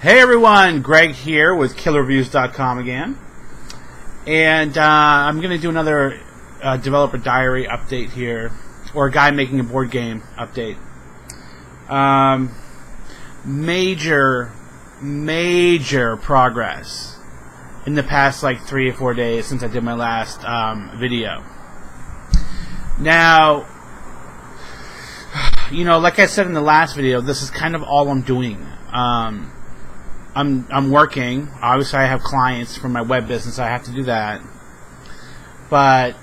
Hey everyone, Greg here with KillerReviews.com again. And I'm going to do another developer diary update here, or a guy making a board game update. Major progress in the past like 3 or 4 days since I did my last video. Now, you know, like I said in the last video, this is kind of all I'm doing. I'm working. Obviously, I have clients for my web business. I have to do that. But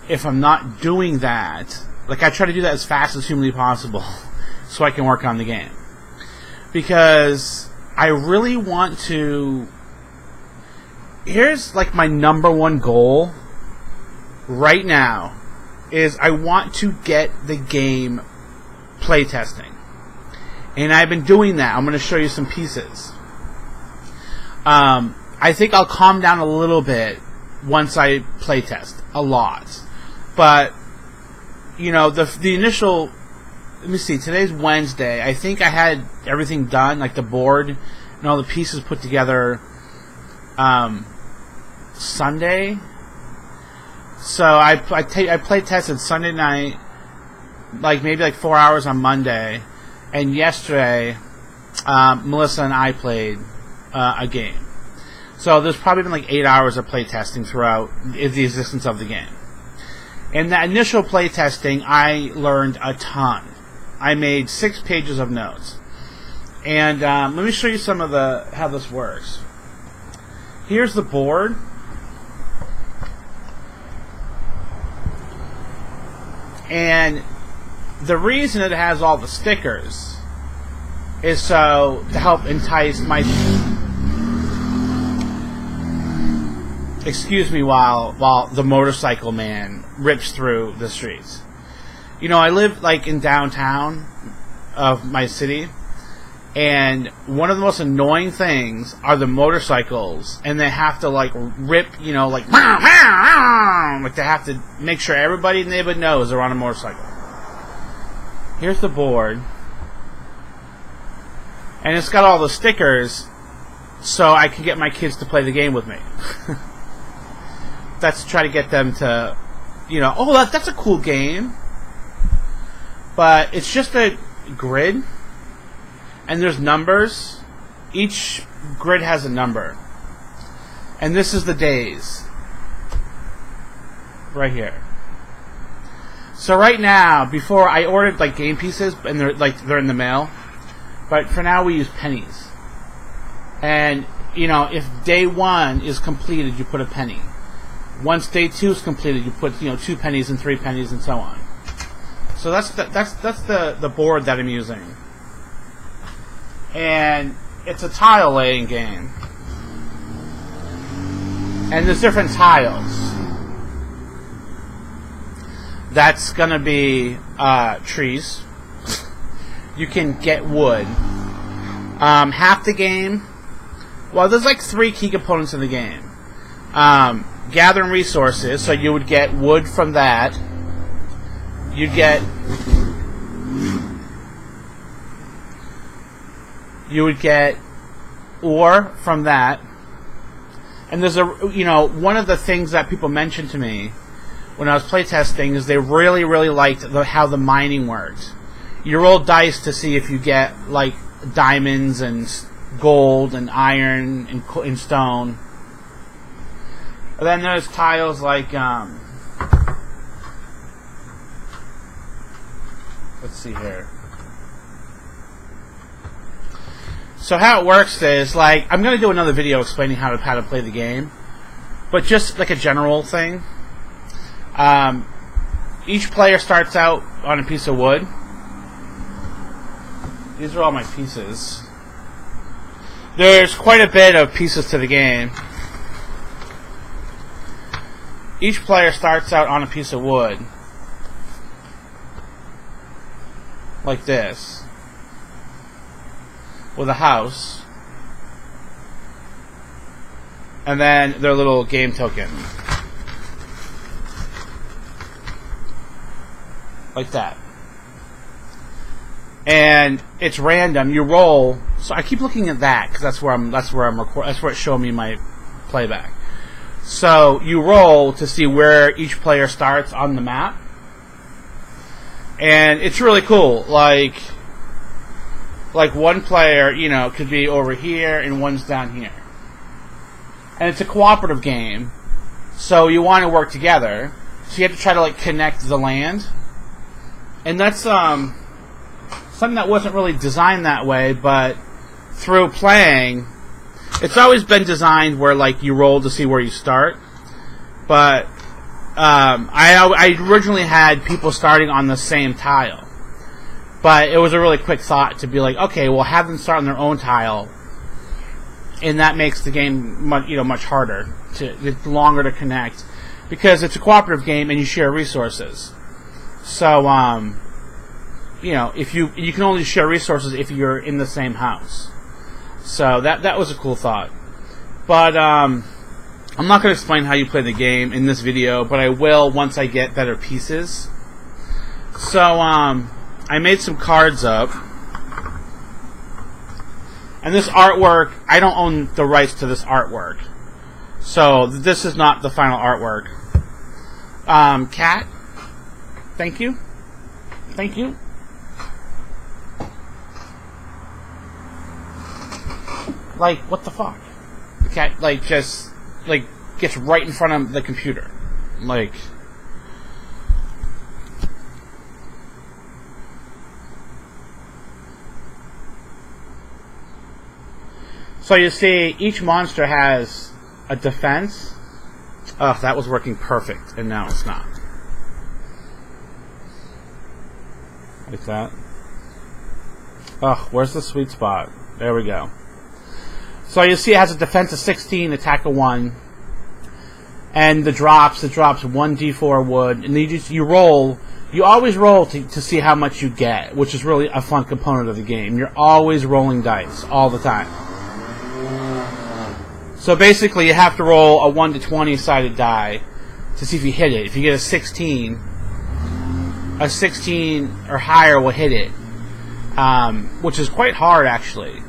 if I'm not doing that, like I try to do that as fast as humanly possible so I can work on the game. Because I really want to... Here's like my number one goal right now is I want to get the game playtesting. And I've been doing that. I'm going to show you some pieces. I think I'll calm down a little bit once I playtest. A lot. But, you know, the initial... Let me see. Today's Wednesday. I think I had everything done, like the board and all the pieces put together Sunday. So I playtested Sunday night, like maybe like 4 hours on Monday. And yesterday, Melissa and I played a game. So there's probably been like 8 hours of playtesting throughout the existence of the game. In that initial playtesting, I learned a ton. I made 6 pages of notes. And let me show you some of how this works. Here's the board. And the reason it has all the stickers is so to help entice my... Excuse me while the motorcycle man rips through the streets. You know, I live like in downtown of my city, and one of the most annoying things are the motorcycles, and they have to like rip, you know, like they have to make sure everybody in the neighborhood knows they're on a motorcycle. Here's the board, and it's got all the stickers so I can get my kids to play the game with me. That's to try to get them to, you know, oh, that's a cool game. But it's just a grid, and there's numbers. Each grid has a number. And this is the days. Right here. So right now, before I ordered like game pieces, and they're in the mail. But for now we use pennies. And, you know, if day 1 is completed, you put a penny. Once day 2 is completed, you put, you know, 2 pennies and 3 pennies and so on. So that's the board that I'm using. And it's a tile laying game. And there's different tiles. That's gonna be trees. You can get wood. Half the game, well, there's like 3 key components in the game. Gathering resources, so you would get wood from that. You'd get ore from that. And there's one of the things that people mentioned to me when I was playtesting is they really liked how the mining worked. You roll dice to see if you get like diamonds and gold and iron and stone. And then there's tiles like let's see here. So how it works is, like, I'm going to do another video explaining how to play the game, but just like a general thing. Each player starts out on a piece of wood. These are all my pieces. There's quite a bit of pieces to the game. Each player starts out on a piece of wood. Like this. With a house. And then their little game token. Like that. And it's random. You roll So I keep looking at that because that's where it's showing me my playback. So you roll to see where each player starts on the map, and it's really cool. Like one player, could be over here and one's down here, and it's a cooperative game, so you want to work together. So you have to try to connect the land, and that's something that wasn't really designed that way, but through playing, it's always been designed where you roll to see where you start. But I originally had people starting on the same tile, but it was a really quick thought to be okay, we'll have them start on their own tile, and that makes the game much harder. It's longer to connect because it's a cooperative game and you share resources. So if you can only share resources if you're in the same house. So that was a cool thought. But I'm not going to explain how you play the game in this video, but I will once I get better pieces. So I made some cards up. And this artwork, I don't own the rights to this artwork. So this is not the final artwork. Cat, thank you. Thank you. What the fuck? The cat, just, gets right in front of the computer. So you see, each monster has a defense. Oh, that was working perfect, and now it's not. Like that. Oh, where's the sweet spot? There we go. So you see it has a defense of 16, attack of 1. And it drops 1d4 wood. And you roll. You always roll to see how much you get, which is really a fun component of the game. You're always rolling dice, all the time. So basically you have to roll a 1 to 20 sided die to see if you hit it. If you get a 16 or higher will hit it. Which is quite hard, actually.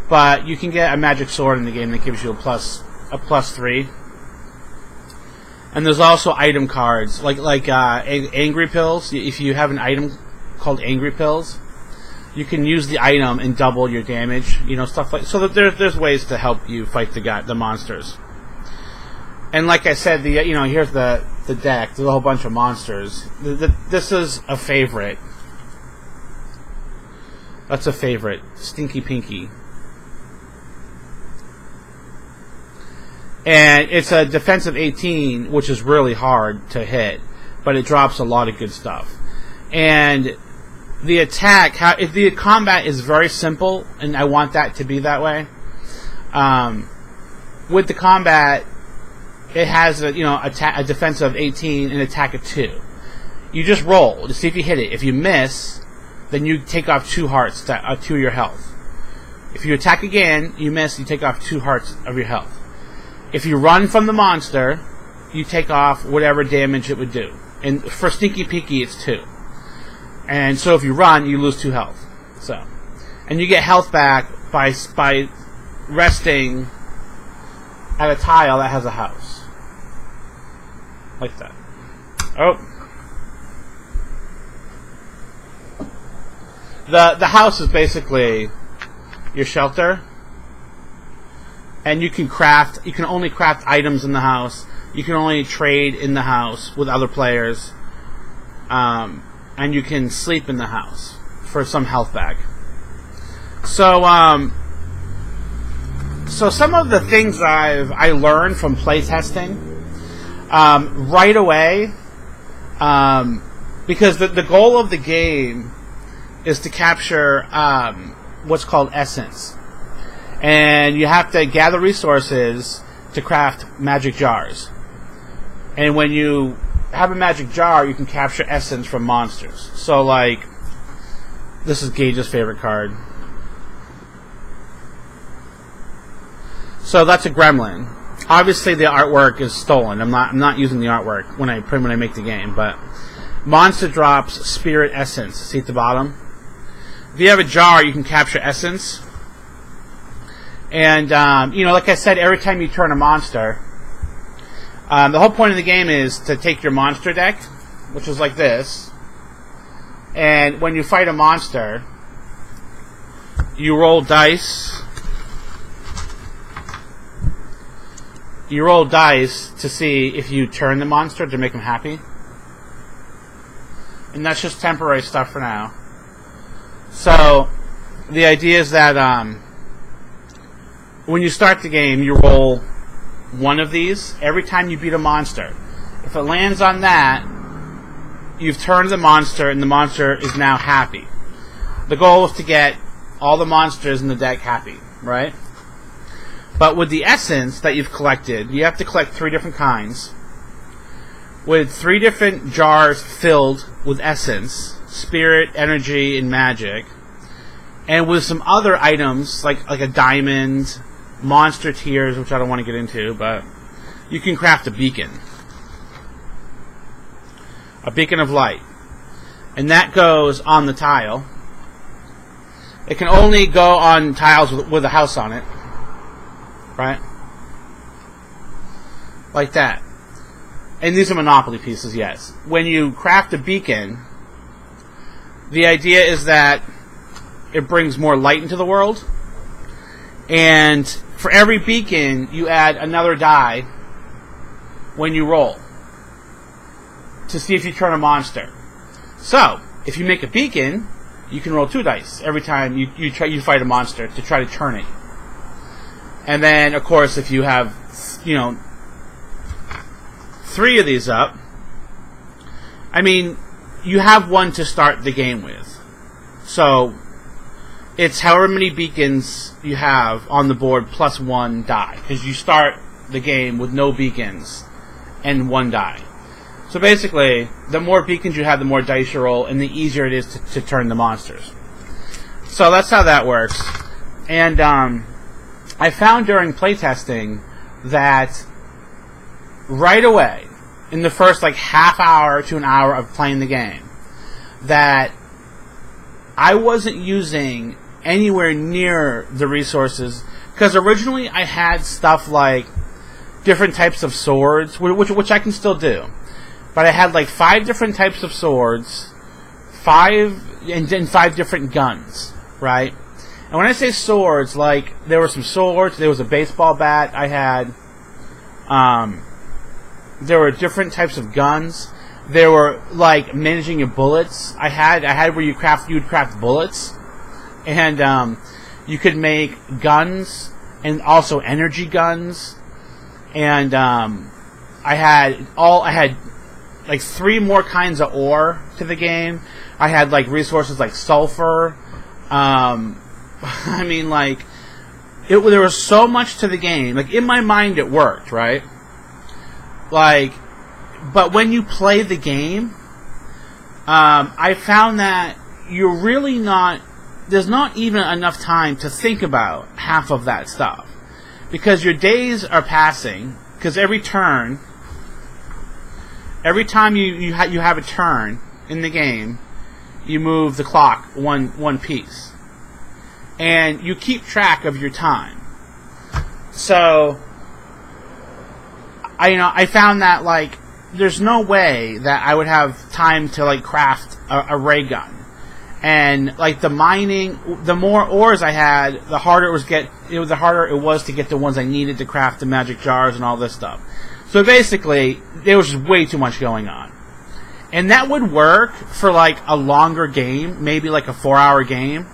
But you can get a magic sword in the game that gives you a plus 3. And there's also item cards, like angry pills. If you have an item called angry pills, you can use the item and double your damage. Stuff like so. That there's ways to help you fight the monsters. And like I said, here's the deck. There's a whole bunch of monsters. This is a favorite. That's a favorite. Stinky Pinky. And it's a defensive 18, which is really hard to hit, but it drops a lot of good stuff. And the attack, if the combat is very simple, and I want that to be that way, with the combat, it has a defense of 18 and attack of 2. You just roll to see if you hit it. If you miss, then you take off 2 hearts, 2 of your health. If you attack again, you miss, you take off 2 hearts of your health. If you run from the monster, you take off whatever damage it would do. And for Stinky Pinky, it's 2. And so if you run, you lose 2 health. And you get health back by resting at a tile that has a house. Like that. Oh. The house is basically your shelter. And you can only craft items in the house. You can only trade in the house with other players. And you can sleep in the house for some health back. So some of the things I learned from playtesting right away, because the goal of the game is to capture what's called essence. And you have to gather resources to craft magic jars. And when you have a magic jar, you can capture essence from monsters. So, this is Gage's favorite card. So that's a gremlin. Obviously, the artwork is stolen. I'm not using the artwork when I make the game. But monster drops spirit essence. See at the bottom. If you have a jar, you can capture essence. And, like I said, every time you turn a monster, the whole point of the game is to take your monster deck, which is like this, and when you fight a monster, you roll dice. You roll dice to see if you turn the monster to make him happy. And that's just temporary stuff for now. So, the idea is that when you start the game, you roll one of these every time you beat a monster. If it lands on that, you've turned the monster, and the monster is now happy. The goal is to get all the monsters in the deck happy, right? But with the essence that you've collected, you have to collect 3 different kinds. With 3 different jars filled with essence, spirit, energy, and magic. And with some other items, like a diamond, monster tears, which I don't want to get into, but you can craft a beacon. A beacon of light. And that goes on the tile. It can only go on tiles with a house on it. Right? Like that. And these are Monopoly pieces, yes. When you craft a beacon, the idea is that it brings more light into the world. And for every beacon, you add another die when you roll to see if you turn a monster. So, if you make a beacon, you can roll 2 dice every time you fight a monster to try to turn it. And then, of course, if you have, 3 of these up, I mean, you have 1 to start the game with. So, it's however many beacons you have on the board plus 1 die. Because you start the game with no beacons and 1 die. So basically, the more beacons you have, the more dice you roll, and the easier it is to turn the monsters. So that's how that works. And, I found during playtesting that right away, in the first half hour to an hour of playing the game, that I wasn't using anywhere near the resources, because originally I had stuff like different types of swords, which I can still do, but I had 5 different types of swords, 5 different guns, right? And when I say swords, there were some swords, there was a baseball bat, I had, there were different types of guns, there were, managing your bullets, I had where you would craft bullets, and, you could make guns, and also energy guns, and, I had 3 more kinds of ore to the game, I had, resources like sulfur, I mean, there was so much to the game. In my mind, it worked, right? But when you play the game, I found that you're really not... There's not even enough time to think about half of that stuff. Because your days are passing, because every time you have a turn in the game, you move the clock one piece. And you keep track of your time. So, I found that, there's no way that I would have time to, craft a ray gun. And, the mining, the more ores I had, the harder it was to get the ones I needed to craft the magic jars and all this stuff. So basically, there was just way too much going on. And that would work for, a longer game, maybe a 4-hour game.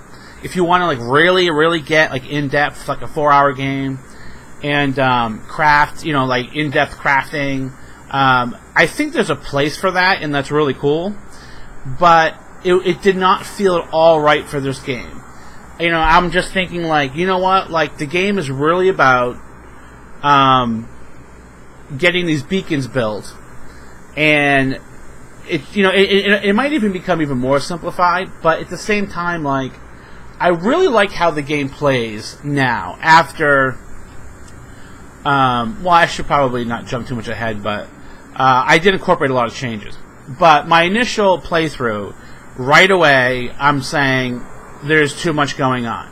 If you want to really, really get in depth, a 4-hour game, and craft, in depth crafting, I think there's a place for that, and that's really cool. But it did not feel at all right for this game. I'm just thinking you know what? The game is really about getting these beacons built, and it might even become even more simplified. But at the same time, I really like how the game plays now, after, well, I should probably not jump too much ahead, but I did incorporate a lot of changes. But my initial playthrough, right away, I'm saying there's too much going on.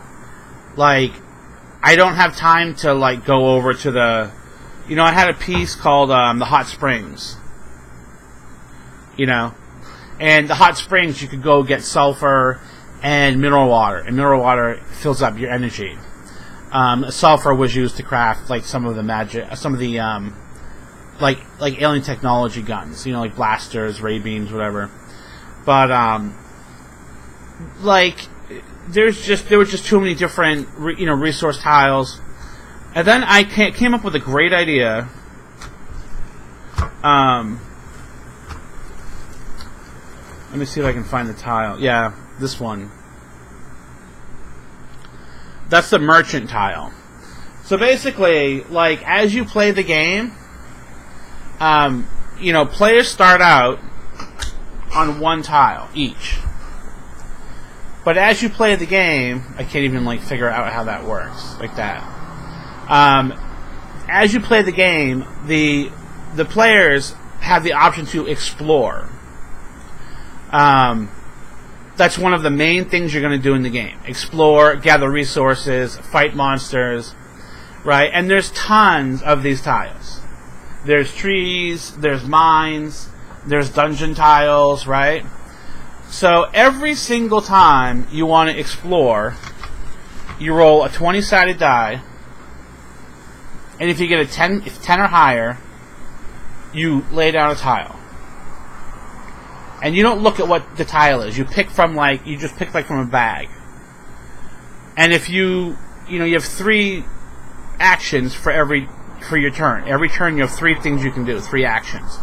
I don't have time to like go over to the, I had a piece called the Hot Springs, and the Hot Springs you could go get sulfur and mineral water fills up your energy. Sulfur was used to craft like some of the like alien technology guns, like blasters, ray beams, whatever. But there was just too many different resource tiles, and then I came up with a great idea. Let me see if I can find the tile. Yeah, this one. That's the merchant tile. So basically, like, as you play the game, players start out on one tile each. But as you play the game, I can't even, like, figure out how that works, like that. As you play the game, the players have the option to explore. That's one of the main things you're going to do in the game. Explore, gather resources, fight monsters, right? And there's tons of these tiles. There's trees, there's mines, there's dungeon tiles, right? So every single time you want to explore, you roll a 20-sided die, and if you get a 10 or higher, you lay down a tile. And you don't look at what the tile is. You pick from from a bag. And if you have 3 actions for your turn. Every turn you have 3 things you can do, 3 actions.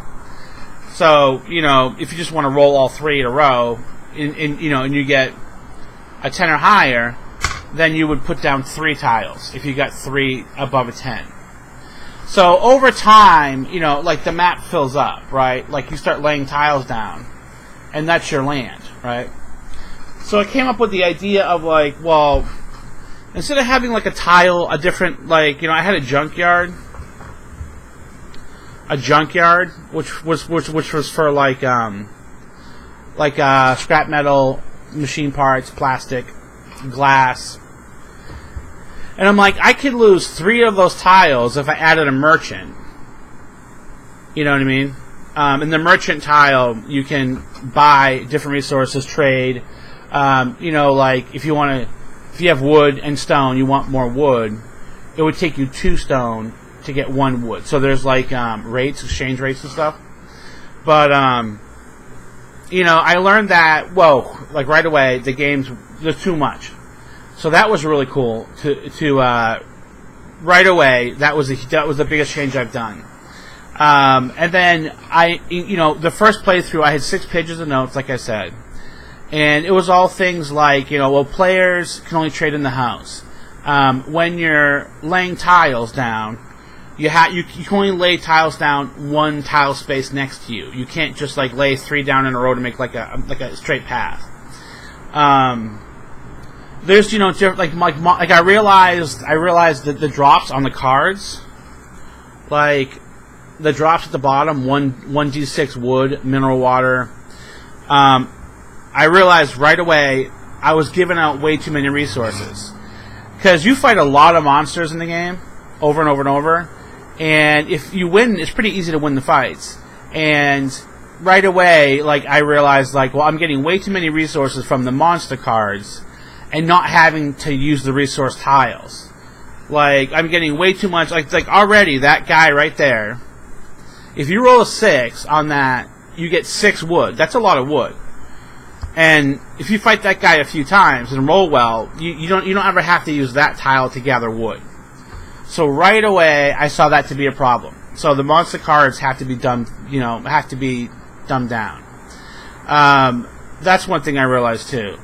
So, if you just want to roll all 3 in a row, and you get a 10 or higher, then you would put down 3 tiles if you got 3 above a 10. So over time, like the map fills up, right? Like you start laying tiles down, and that's your land, right? So I came up with the idea of like, well, instead of having like a tile, a different, like, I had a junkyard, which was for like scrap metal, machine parts, plastic, glass. And I'm like, I could lose 3 of those tiles if I added a merchant. You know what I mean? In the merchant tile, you can buy different resources, trade. Like if you have wood and stone, you want more wood, it would take you 2 stone to get 1 wood. So there's like exchange rates and stuff. But I learned that right away there's too much. So that was really cool to right away. That was the biggest change I've done. And then the first playthrough, I had 6 pages of notes, like I said, and it was all things like, players can only trade in the house. When you're laying tiles down, you can only lay tiles down 1 tile space next to you. You can't just like lay 3 down in a row to make like a straight path. There's different like I realized that the drops on the cards, like the drops at the bottom, 1d6 wood, mineral water. I realized right away I was giving out way too many resources, because you fight a lot of monsters in the game over and over and over, and if you win, it's pretty easy to win the fights. And right away, like I realized, like, well, I'm getting way too many resources from the monster cards, and not having to use the resource tiles. Like, I'm getting way too much. Like already, that guy right there, if you roll a 6 on that, you get 6 wood. That's a lot of wood. And if you fight that guy a few times and roll well, you don't ever have to use that tile to gather wood. So right away, I saw that to be a problem. So the monster cards have to be dumbed down. That's one thing I realized too.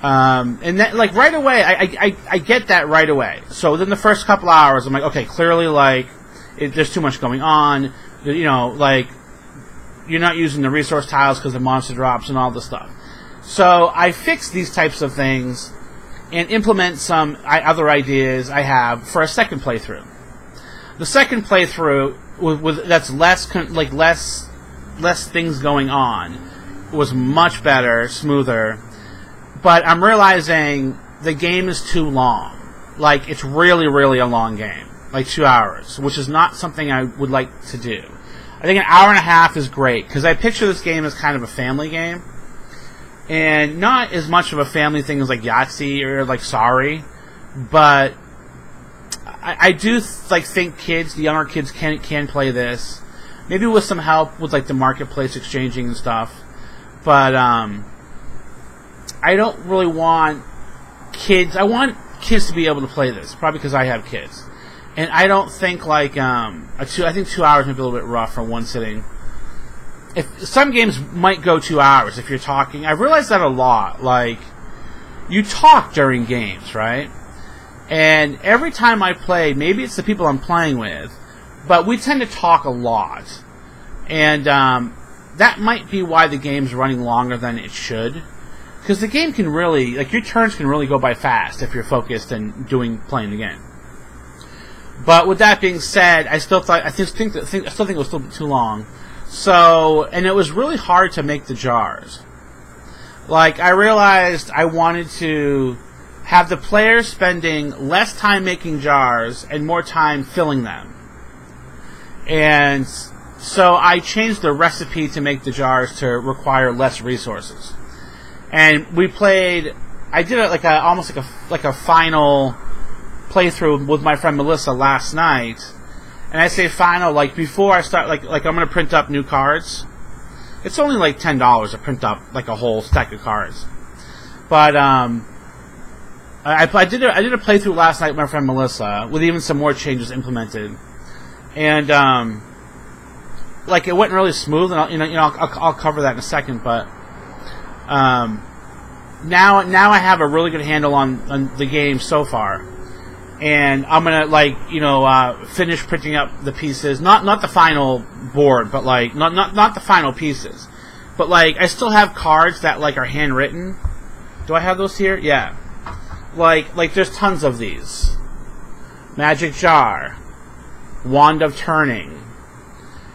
And that, like, right away, I get that right away. So within the first couple hours, I'm like, okay, clearly, like, there's too much going on. Like, you're not using the resource tiles because of monster drops and all this stuff. So I fix these types of things and implement some other ideas I have for a second playthrough. The second playthrough that's less things going on was much better, smoother. But I'm realizing the game is too long. Like, it's really, really a long game. Like 2 hours, which is not something I would like to do. I think an hour and a half is great, because I picture this game as kind of a family game. And not as much of a family thing as like Yahtzee or like Sorry, but I do think kids, the younger kids, can play this. Maybe with some help with like the marketplace exchanging and stuff. But I don't really want kids. I want kids to be able to play this, probably because I have kids. And I don't think like I think 2 hours might be a little bit rough for one sitting. If some games might go 2 hours if you're talking. I realize that a lot. Like, you talk during games, right? And every time I play, maybe it's the people I'm playing with, but we tend to talk a lot. And that might be why the game's running longer than it should. Because the game can really, like, your turns can really go by fast if you're focused and playing the game. But with that being said, I still think it was still too long. So, and it was really hard to make the jars. Like, I realized I wanted to have the players spending less time making jars and more time filling them. And so I changed the recipe to make the jars to require less resources. And we played, I did it almost like a final playthrough with my friend Melissa last night. And I say final, like before I start, like I'm going to print up new cards. It's only like $10 to print up like a whole stack of cards. But I did a playthrough last night with my friend Melissa, with even some more changes implemented, and like it went really smooth, and I'll cover that in a second. But now I have a really good handle on the game so far, and I'm gonna finish printing up the pieces, not the final board, but like not the final pieces, but like I still have cards that like are handwritten. Do I have those here? Yeah. Like there's tons of these. Magic Jar, Wand of Turning.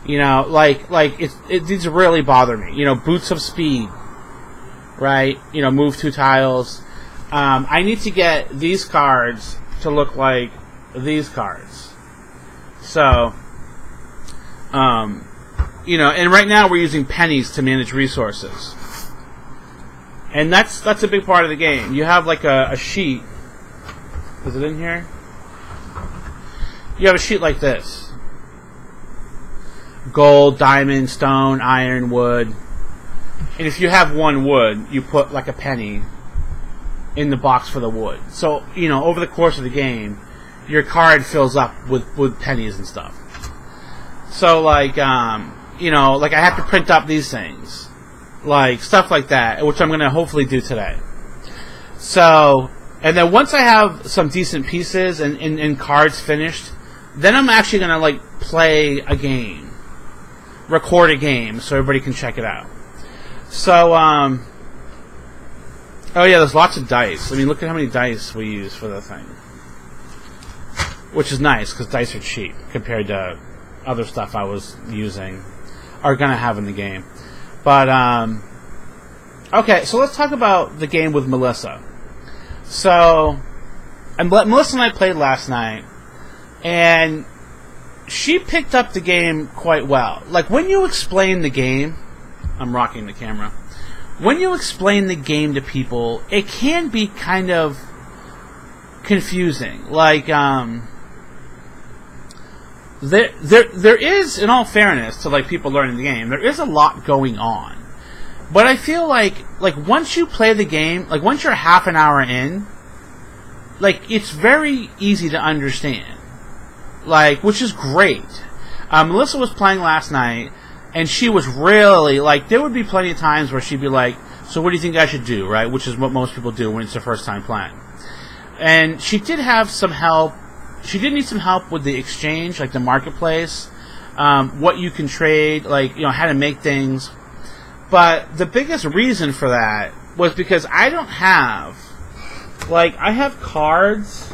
These really bother me. Boots of Speed. Right? Move 2 tiles. I need to get these cards to look like these cards. So, and right now we're using pennies to manage resources. And that's a big part of the game. You have like a sheet. Is it in here? You have a sheet like this. Gold, diamond, stone, iron, wood. And if you have one wood, you put like a penny in the box for the wood. So, over the course of the game, your card fills up with pennies and stuff. So like I have to print up these things. Like, stuff like that, which I'm going to hopefully do today. So, and then once I have some decent pieces and cards finished, then I'm actually going to, like, play a game. Record a game so everybody can check it out. So, oh yeah, there's lots of dice. I mean, look at how many dice we use for the thing. Which is nice, because dice are cheap compared to other stuff I was using, or going to have in the game. But, okay, so let's talk about the game with Melissa. So, Melissa and I played last night, and she picked up the game quite well. Like, when you explain the game, I'm rocking the camera. When you explain the game to people, it can be kind of confusing. Like, There is, in all fairness to like people learning the game, there is a lot going on. But I feel like once you play the game, like once you're half an hour in, like it's very easy to understand. Like, which is great. Melissa was playing last night, and she was really like, there would be plenty of times where she'd be like, so what do you think I should do, right? Which is what most people do when it's their first time playing. And she did have some help. She did need some help with the exchange, like the marketplace, what you can trade, like, how to make things. But the biggest reason for that was because I don't have, like, I have cards.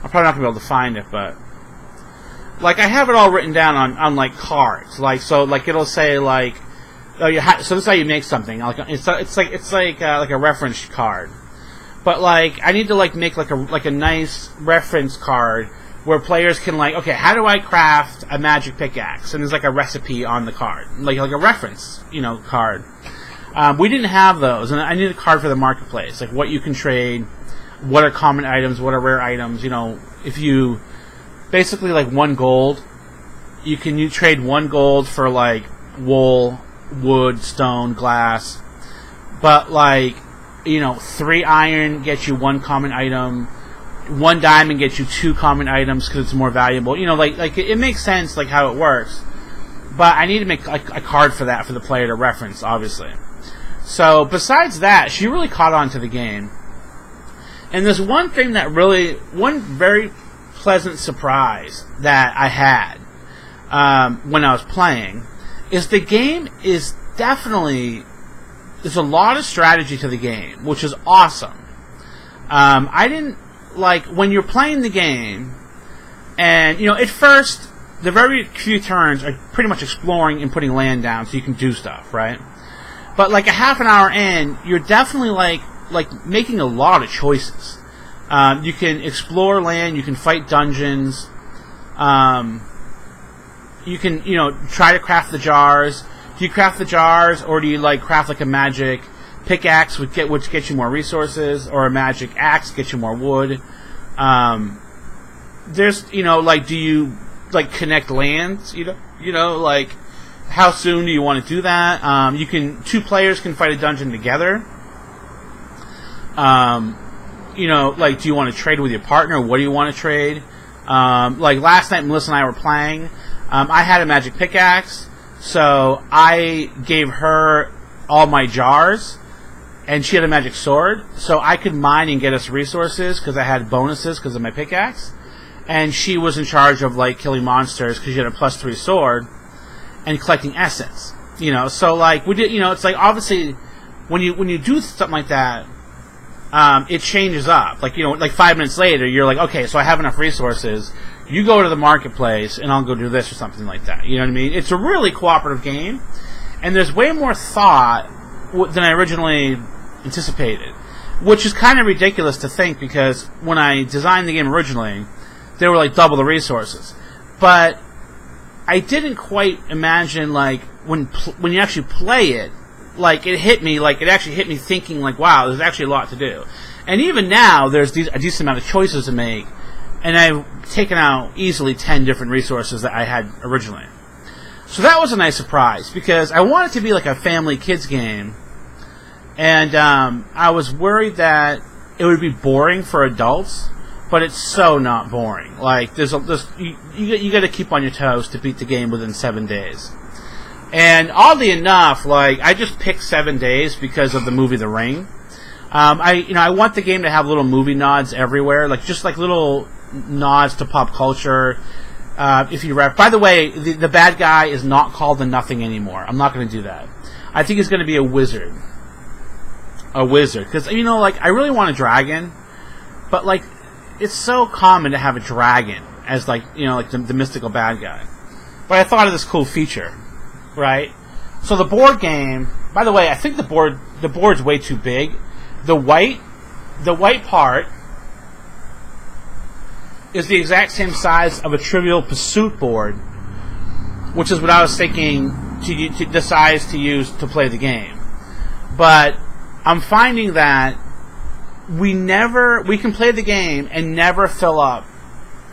I'm probably not going to be able to find it, but, like, I have it all written down on like, cards. Like, so, like, it'll say, like, so this is how you make something. Like, it's like a reference card. But like, I need to like make like a nice reference card where players can like, okay, how do I craft a magic pickaxe? And there's like a recipe on the card, like a reference, card. We didn't have those, and I need a card for the marketplace, like what you can trade, what are common items, what are rare items. If you basically like 1 gold, you trade 1 gold for like wool, wood, stone, glass. But like, 3 iron gets you 1 common item. 1 diamond gets you 2 common items because it's more valuable. Like it makes sense like how it works. But I need to make a card for that for the player to reference, obviously. So besides that, she really caught on to the game. And there's one very pleasant surprise that I had when I was playing is the game is definitely, there's a lot of strategy to the game, which is awesome. I didn't like when you're playing the game, and at first the very few turns are pretty much exploring and putting land down so you can do stuff, right? But like a half an hour in, you're definitely like making a lot of choices. You can explore land, you can fight dungeons, you can try to craft the jars. Do you craft the jars, or do you like craft like a magic pickaxe which gets you more resources, or a magic axe gets you more wood? There's like, do you like connect lands? Like how soon do you want to do that? 2 players can fight a dungeon together. Like, do you want to trade with your partner? What do you want to trade? Like last night, Melissa and I were playing. I had a magic pickaxe, so I gave her all my jars, and she had a magic sword, so I could mine and get us resources because I had bonuses because of my pickaxe. And she was in charge of like killing monsters because she had a +3 sword and collecting essence. So like we did. It's like obviously when you do something like that, it changes up. Like like 5 minutes later, you're like, okay, so I have enough resources. You go to the marketplace, and I'll go do this or something like that. You know what I mean? It's a really cooperative game, and there's way more thought than I originally anticipated, which is kind of ridiculous to think because when I designed the game originally, they were like double the resources. But I didn't quite imagine like when you actually play it, like it actually hit me thinking like, wow, there's actually a lot to do. And even now, there's a decent amount of choices to make, and I've taken out easily 10 different resources that I had originally. So that was a nice surprise because I wanted it to be like a family kids game, and I was worried that it would be boring for adults, but it's so not boring. Like you got to keep on your toes to beat the game within 7 days. And oddly enough, like I just picked 7 days because of the movie The Ring. I want the game to have little movie nods everywhere, like just like little nods to pop culture. By the way, the bad guy is not called the Nothing anymore. I'm not going to do that. I think he's going to be a wizard. Because like I really want a dragon, but like it's so common to have a dragon as like like the mystical bad guy. But I thought of this cool feature, right? So the board game. By the way, I think the board's way too big. The white part is the exact same size of a Trivial Pursuit board, which is what I was thinking the size to use to play the game. But I'm finding that we can play the game and never fill up,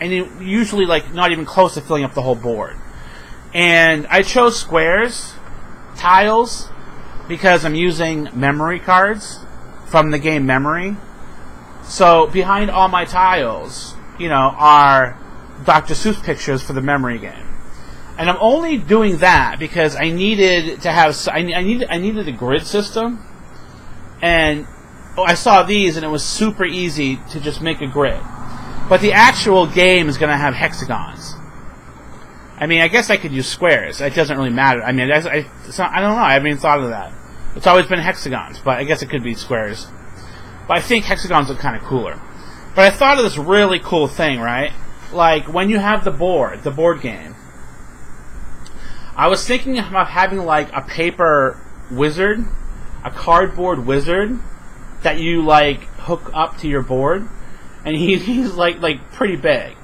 and usually like not even close to filling up the whole board. And I chose squares, tiles, because I'm using memory cards from the game Memory. So behind all my tiles, are Dr. Seuss pictures for the Memory game. And I'm only doing that because I needed to have I needed a grid system, and I saw these and it was super easy to just make a grid. But the actual game is going to have hexagons. I mean, I guess I could use squares. It doesn't really matter. I mean, I don't know. I haven't even thought of that. It's always been hexagons, but I guess it could be squares. But I think hexagons look kind of cooler. But I thought of this really cool thing, right? Like, when you have the board game, I was thinking about having, like, a paper wizard, a cardboard wizard, that you, like, hook up to your board, and he's like pretty big,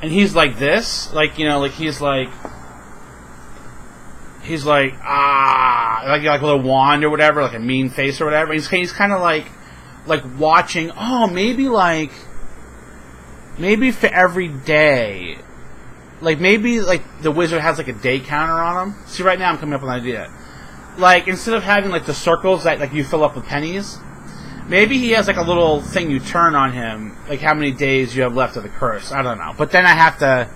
and he's like this, like like he's like like a little wand or whatever, like a mean face or whatever. He's kind of like watching. Oh, maybe for every day. Like, maybe, the wizard has, a day counter on him. See, right now I'm coming up with an idea. Like, instead of having, the circles that, you fill up with pennies, maybe he has, a little thing you turn on him, how many days you have left of the curse. I don't know. But then I have to...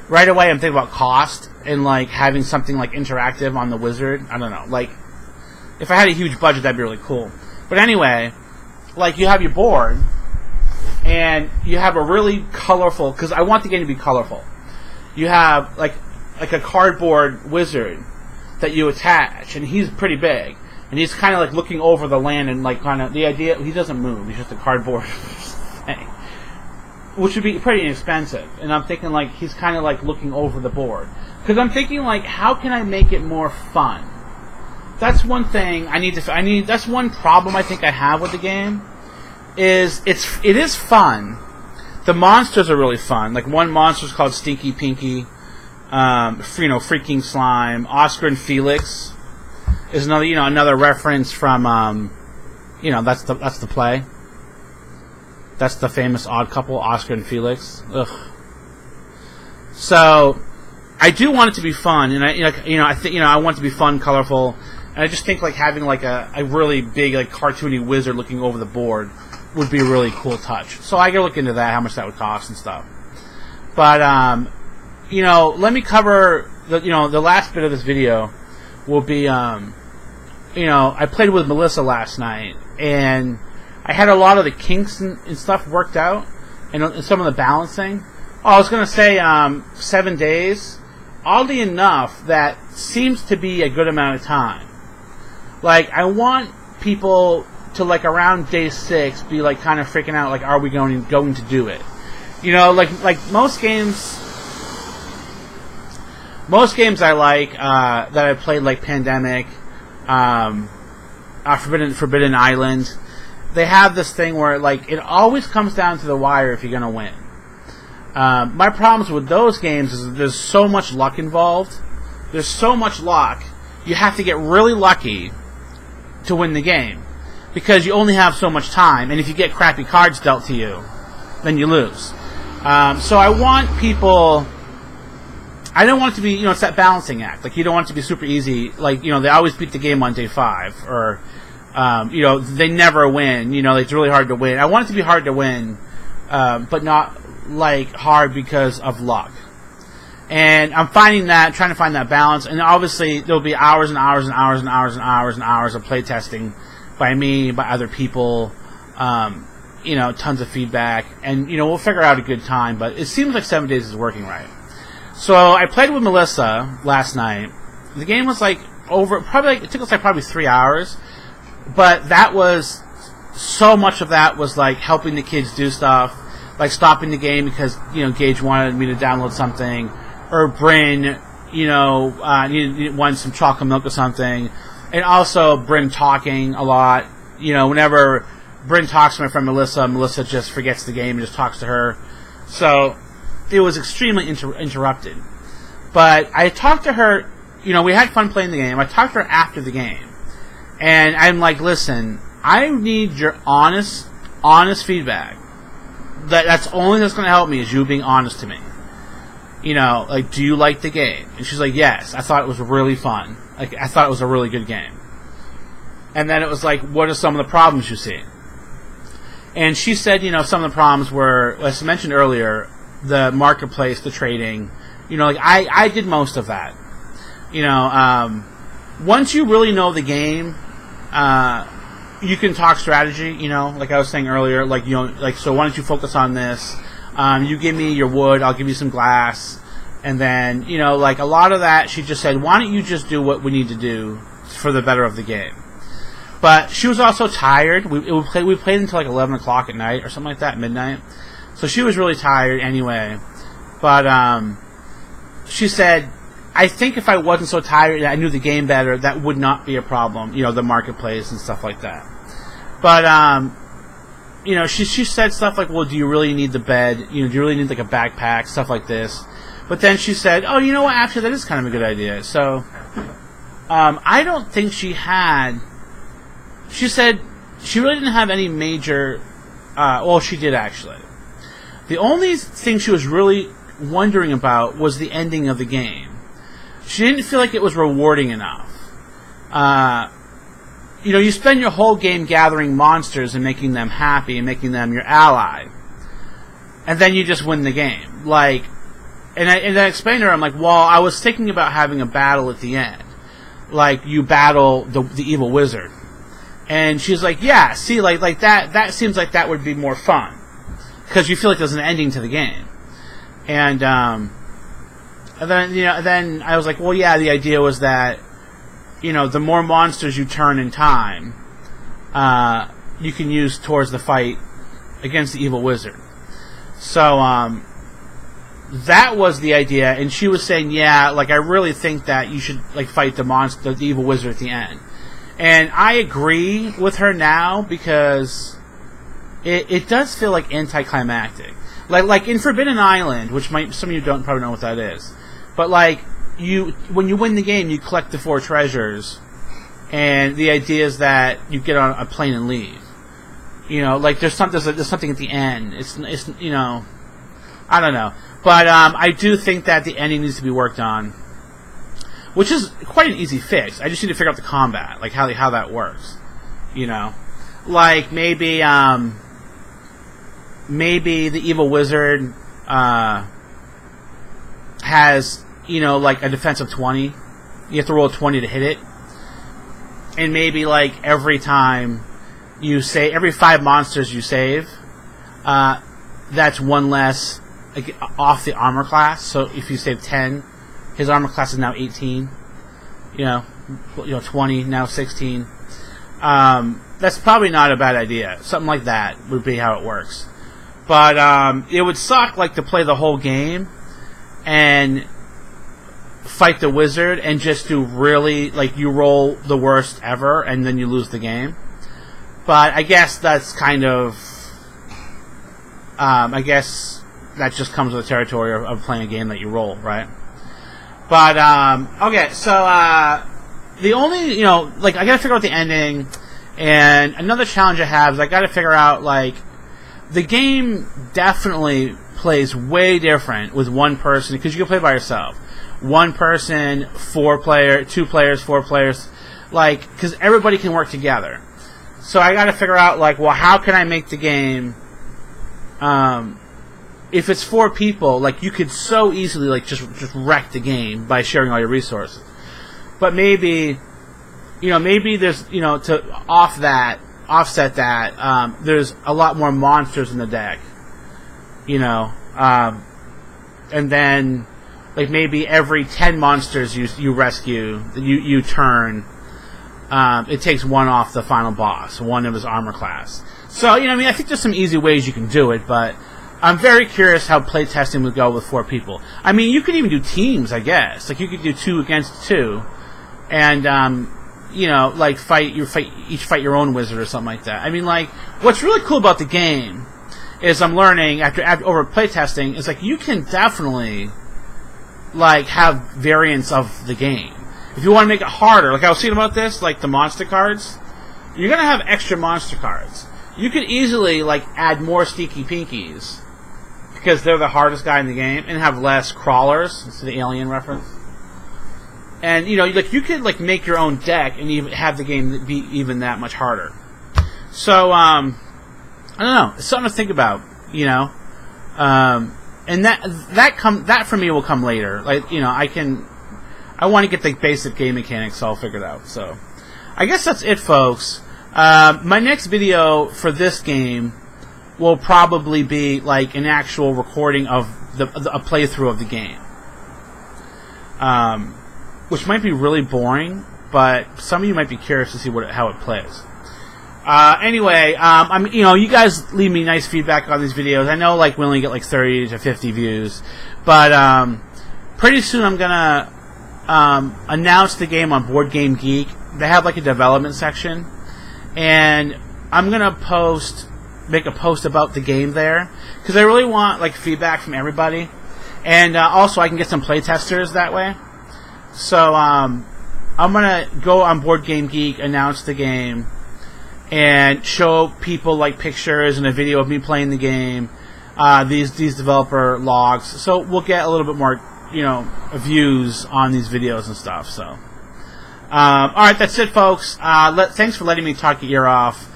Right away, I'm thinking about cost and, having something, interactive on the wizard. I don't know. If I had a huge budget, that'd be really cool. But anyway, you have your board, and you have a really colorful... Because I want the game to be colorful. You have, like a cardboard wizard that you attach, and he's pretty big. And he's kind of, looking over the land, and, kind of... The idea... He doesn't move. He's just a cardboard thing. Which would be pretty inexpensive. And I'm thinking, he's kind of, looking over the board. Because I'm thinking, how can I make it more fun? That's one thing I need to... That's one problem I think I have with the game. It is fun. The monsters are really fun. One monster's called Stinky Pinky. Freaking Slime. Oscar and Felix is another reference from, that's the play. That's the famous Odd Couple, Oscar and Felix. Ugh. So, I do want it to be fun, and I want it to be fun, colorful, and I just think having a really big cartoony wizard looking over the board would be a really cool touch. So I gotta look into that, how much that would cost and stuff. But let me cover the last bit of this video will be I played with Melissa last night, and I had a lot of the kinks and stuff worked out, and some of the balancing. Oh, I was gonna say 7 days. Oddly enough, that seems to be a good amount of time. I want people to around day 6 be kind of freaking out, are we going to do it? Most games I that I played Pandemic, Forbidden Island, they have this thing where it always comes down to the wire if you're gonna win. My problems with those games is there's so much luck involved. There's so much luck. You have to get really lucky to win the game. Because you only have so much time, and if you get crappy cards dealt to you, then you lose. So I want people... I don't want it to be, it's that balancing act. You don't want it to be super easy. They always beat the game on day 5. Or, they never win. It's really hard to win. I want it to be hard to win, but not, hard because of luck. And I'm trying to find that balance. And obviously, there'll be hours and hours and hours and hours and hours and hours of playtesting by me, by other people, tons of feedback, and, we'll figure out a good time, but it seems like 7 days is working right. So, I played with Melissa last night. The game was, it took us, probably 3 hours, but that was, so much of that was, helping the kids do stuff, stopping the game because, Gage wanted me to download something, or Bryn, wanted some chocolate milk or something. And also, Bryn talking a lot. Whenever Bryn talks to my friend Melissa, Melissa just forgets the game and just talks to her. So, it was extremely interrupted. But I talked to her, we had fun playing the game. I talked to her after the game. And I'm listen, I need your honest feedback. That's only that's going to help me is you being honest to me. Do you like the game? And she's like, yes, I thought it was really fun. I thought it was a really good game. And then it was what are some of the problems you see? And she said, some of the problems were, as I mentioned earlier, the marketplace, the trading. I did most of that. Once you really know the game, you can talk strategy, like I was saying earlier, so why don't you focus on this? You give me your wood, I'll give you some glass. And then, a lot of that, she just said, why don't you just do what we need to do for the better of the game? But she was also tired. We played until 11 o'clock at night or something like that, midnight. So she was really tired anyway. But she said, I think if I wasn't so tired and I knew the game better, that would not be a problem, the marketplace and stuff like that. But she said stuff like, well, do you really need the bed? Do you really need like a backpack? Stuff like this. But then she said, oh, you know what? Actually, that is kind of a good idea. So, I don't think she said she really didn't have any major, well, she did actually. The only thing she was really wondering about was the ending of the game. She didn't feel like it was rewarding enough. You spend your whole game gathering monsters and making them happy and making them your ally. And then you just win the game. And I explained to her, I'm like, well, I was thinking about having a battle at the end. Like, you battle the evil wizard. And she's like, yeah, see, like that seems like that would be more fun. Because you feel like there's an ending to the game. And then I was like, well, yeah, the idea was that, the more monsters you turn in time, you can use towards the fight against the evil wizard. So, that was the idea, and she was saying, yeah, I really think that you should, fight the evil wizard at the end. And I agree with her now, because it does feel anticlimactic. Like in Forbidden Island, which some of you don't probably know what that is. But when you win the game, you collect the 4 treasures, and the idea is that you get on a plane and leave. There's something at the end. It's I don't know. But I do think that the ending needs to be worked on, which is quite an easy fix. I just need to figure out the combat, how that works. Maybe the evil wizard has a defense of 20. You have to roll a 20 to hit it, and maybe every time you save, every 5 monsters you save, that's 1 less off the armor class. So if you save 10, his armor class is now 18. 20 now 16. That's probably not a bad idea. Something like that would be how it works. But it would suck to play the whole game and fight the wizard and just do really you roll the worst ever and then you lose the game. But I guess that's kind of I guess that just comes with the territory of playing a game that you roll, right? But okay, so the only I gotta figure out the ending, and another challenge I have is I gotta figure out the game definitely plays way different with one person, because you can play by yourself. One person, 4 player, 2 players, 4 players, because everybody can work together. So I got to figure out well, how can I make the game? If it's 4 people, you could so easily just wreck the game by sharing all your resources. But maybe there's to offset that, there's a lot more monsters in the deck, and then maybe every 10 monsters you rescue, you turn, it takes 1 off the final boss, 1 of his armor class. So I think there's some easy ways you can do it, but I'm very curious how playtesting would go with 4 people. You could even do teams, I guess. You could do 2 against 2, and each fight your own wizard or something like that. What's really cool about the game is I'm learning after over playtesting is you can definitely have variants of the game. If you want to make it harder, I was thinking about this, the monster cards, you're gonna have extra monster cards. You could easily add more Stinky Pinkies because they're the hardest guy in the game, and have less crawlers. It's the Alien reference. And you could make your own deck and even have the game be even that much harder. So I don't know. It's something to think about. And that for me will come later. I want to get the basic game mechanics all figured out. So I guess that's it, folks. My next video for this game will probably be an actual recording of a playthrough of the game. Which might be really boring, but some of you might be curious to see how it plays. Anyway, you guys leave me nice feedback on these videos. I know we only get 30 to 50 views, but pretty soon I'm gonna announce the game on Board Game Geek. They have a development section, and I'm gonna post make a post about the game there, because I really want like feedback from everybody, and also I can get some playtesters that way. So I'm gonna go on Board Game Geek, announce the game, and show people like pictures and a video of me playing the game, these developer logs. So we'll get a little bit more, views on these videos and stuff. So, all right, that's it, folks. Thanks for letting me talk your ear off.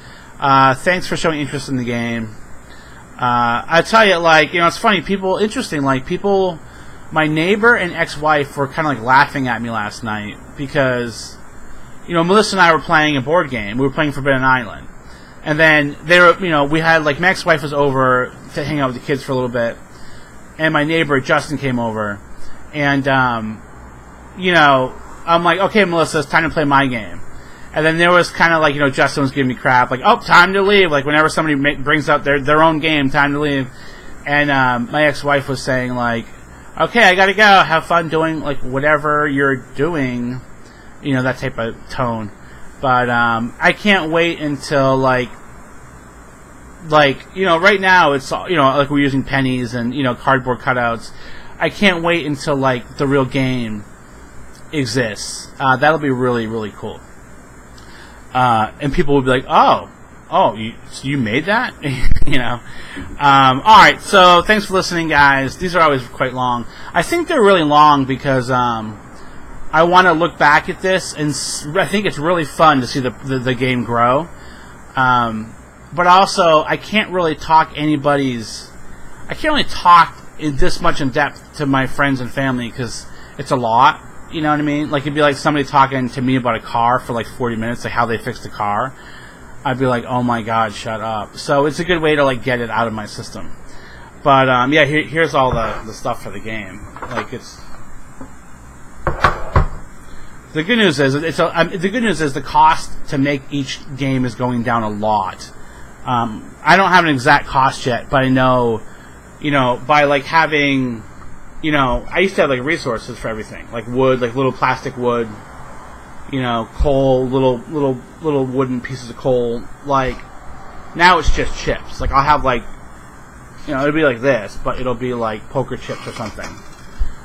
Thanks for showing interest in the game. I tell you, it's funny. People, my neighbor and ex-wife were kind of like laughing at me last night because, Melissa and I were playing a board game. We were playing Forbidden Island. And then we had, my ex-wife was over to hang out with the kids for a little bit. And my neighbor, Justin, came over. And, I'm like, okay, Melissa, it's time to play my game. And then there was kind of Justin was giving me crap, time to leave. Whenever somebody brings up their own game, time to leave. And my ex-wife was saying, okay, I gotta go. Have fun doing, whatever you're doing. That type of tone. But I can't wait until, right now it's, we're using pennies and, cardboard cutouts. I can't wait until, the real game exists. That'll be really, really cool. And people will be like, oh, you made that? Alright, so thanks for listening, guys. These are always quite long. I think they're really long because, I want to look back at this, and I think it's really fun to see the game grow. But also, I can't really talk in this much in depth to my friends and family because it's a lot. You know what I mean? It'd be like somebody talking to me about a car for 40 minutes, how they fixed the car. I'd be like, oh my god, shut up. So it's a good way to get it out of my system. But here's all the stuff for the game. The good news is the cost to make each game is going down a lot. I don't have an exact cost yet, but I know, by having, I used to have resources for everything, wood, little plastic wood, coal, little wooden pieces of coal. Now it's just chips. I'll have it'll be like this, but it'll be poker chips or something.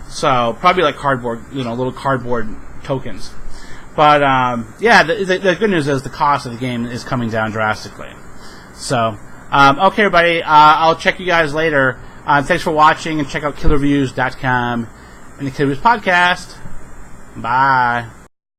So probably cardboard, little cardboard tokens. But the good news is the cost of the game is coming down drastically. So okay, everybody, I'll check you guys later. Thanks for watching, and check out killerreviews.com and the Killer Reviews podcast. Bye.